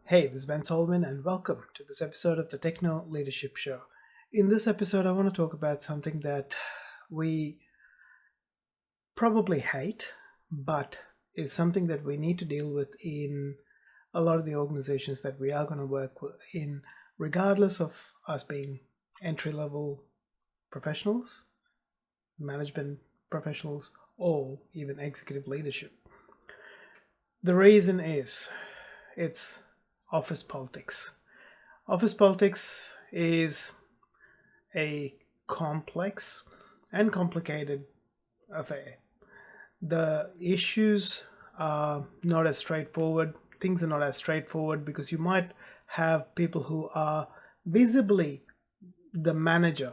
Hey, this is Ben Solomon, and welcome to this episode of the Techno Leadership Show. In this episode, I want to talk about something that we probably hate, but is something that we need to deal with in a lot of the organizations that we are going to work in, regardless of us being entry level professionals, management professionals, or even executive leadership. The reason is it's office politics. Office politics is a complex and complicated affair. The issues are not as straightforward. Things are not as straightforward because you might have people who are visibly the manager,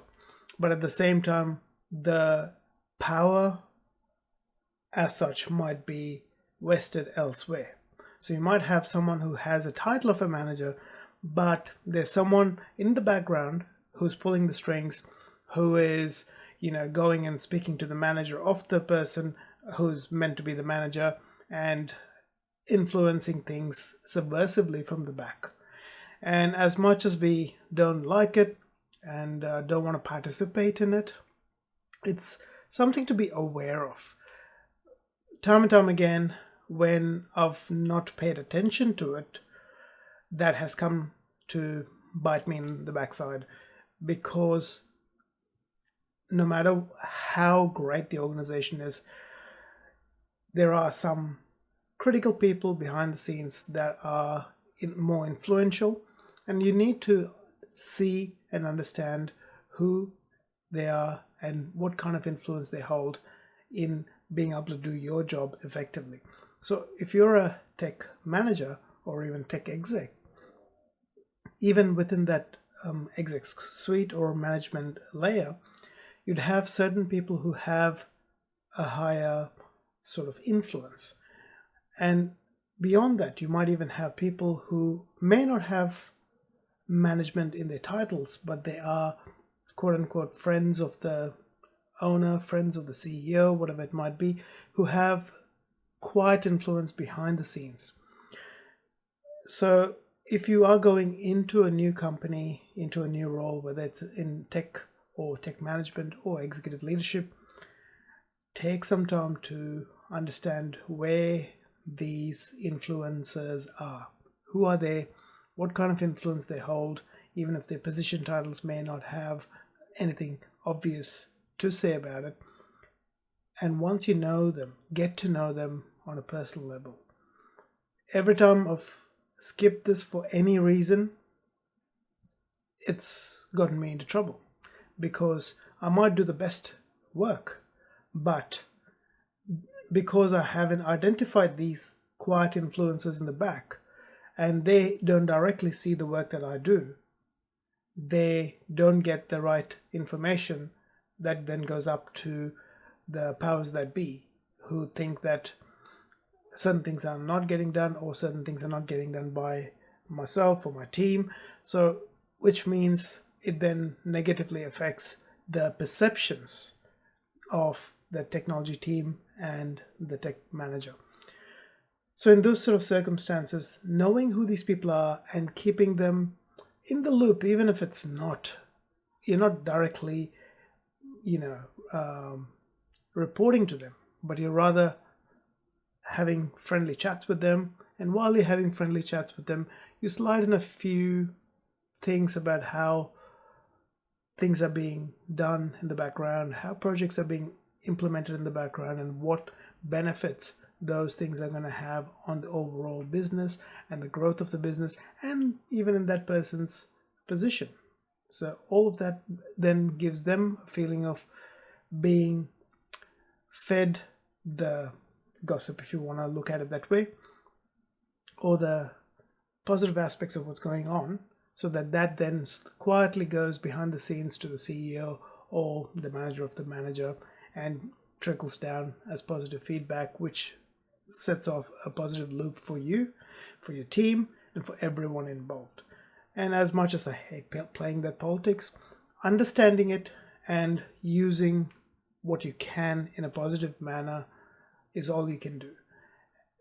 but at the same time, the power as such might be vested elsewhere. So you might have someone who has a title of a manager, but there's someone in the background who's pulling the strings, who is, going and speaking to the manager of the person who's meant to be the manager and influencing things subversively from the back. And as much as we don't like it and don't want to participate in it, it's something to be aware of. Time and time again, when I've not paid attention to it, that has come to bite me in the backside, because no matter how great the organization is, there are some critical people behind the scenes that are more influential, and you need to see and understand who they are and what kind of influence they hold in being able to do your job effectively. So if you're a tech manager or even tech exec, even within that exec suite or management layer, you'd have certain people who have a higher sort of influence. And beyond that, you might even have people who may not have management in their titles, but they are quote unquote friends of the owner, friends of the CEO, whatever it might be, who have quiet influence behind the scenes. So if you are going into a new company, into a new role, whether it's in tech or tech management or executive leadership, take some time to understand where these influencers are. Who are they? What kind of influence they hold, even if their position titles may not have anything obvious to say about it. And once you know them, get to know them on a personal level. Every time I've skipped this for any reason, it's gotten me into trouble, because I might do the best work, but because I haven't identified these quiet influences in the back, and they don't directly see the work that I do, they don't get the right information that then goes up to the powers that be, who think that certain things are not getting done or certain things are not getting done by myself or my team. So, which means it then negatively affects the perceptions of the technology team and the tech manager. So, in those sort of circumstances, knowing who these people are and keeping them in the loop, even if it's not, you're not directly, reporting to them, but you're rather having friendly chats with them. And while you're having friendly chats with them, you slide in a few things about how things are being done in the background, how projects are being implemented in the background, and what benefits those things are going to have on the overall business and the growth of the business, and even in that person's position. So all of that then gives them a feeling of being fed the gossip, if you want to look at it that way, or the positive aspects of what's going on, so that then quietly goes behind the scenes to the CEO or the manager of the manager and trickles down as positive feedback, which sets off a positive loop for you, for your team, and for everyone involved. And as much as I hate playing that politics, understanding it and using what you can in a positive manner is all you can do.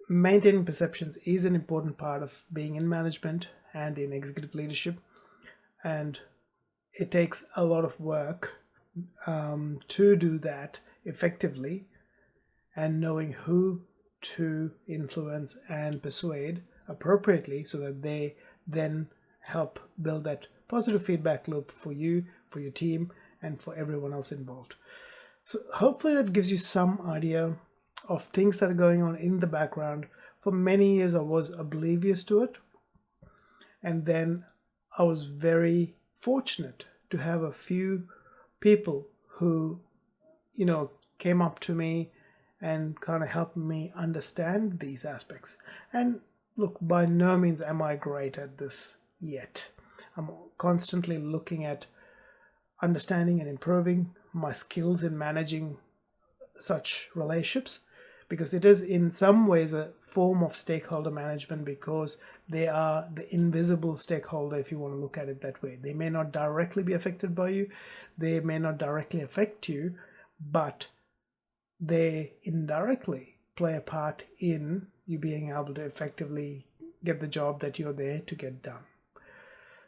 maintaining perceptions is an important part of being in management and in executive leadership, and it takes a lot of work to do that effectively, and knowing who to influence and persuade appropriately so that they then help build that positive feedback loop for you, for your team, and for everyone else involved. So hopefully that gives you some idea of things that are going on in the background. For many years I was oblivious to it, and then I was very fortunate to have a few people who, came up to me and kind of helped me understand these aspects. And look, by no means am I great at this yet. I'm constantly looking at understanding and improving my skills in managing such relationships, because it is in some ways a form of stakeholder management, because they are the invisible stakeholder, if you want to look at it that way. They may not directly be affected by you, they may not directly affect you, but they indirectly play a part in you being able to effectively get the job that you're there to get done.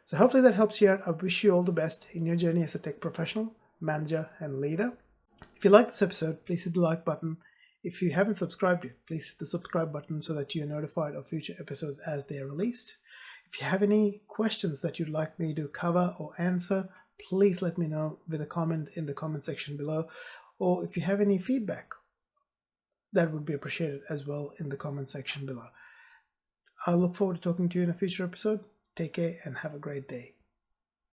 So hopefully that helps you out. I wish you all the best in your journey as a tech professional, manager, and leader. If you like this episode, please hit the like button. If you haven't subscribed yet, please hit the subscribe button so that you're notified of future episodes as they are released. If you have any questions that you'd like me to cover or answer, please let me know with a comment in the comment section below. Or if you have any feedback, that would be appreciated as well in the comment section below. I look forward to talking to you in a future episode. Take care and have a great day.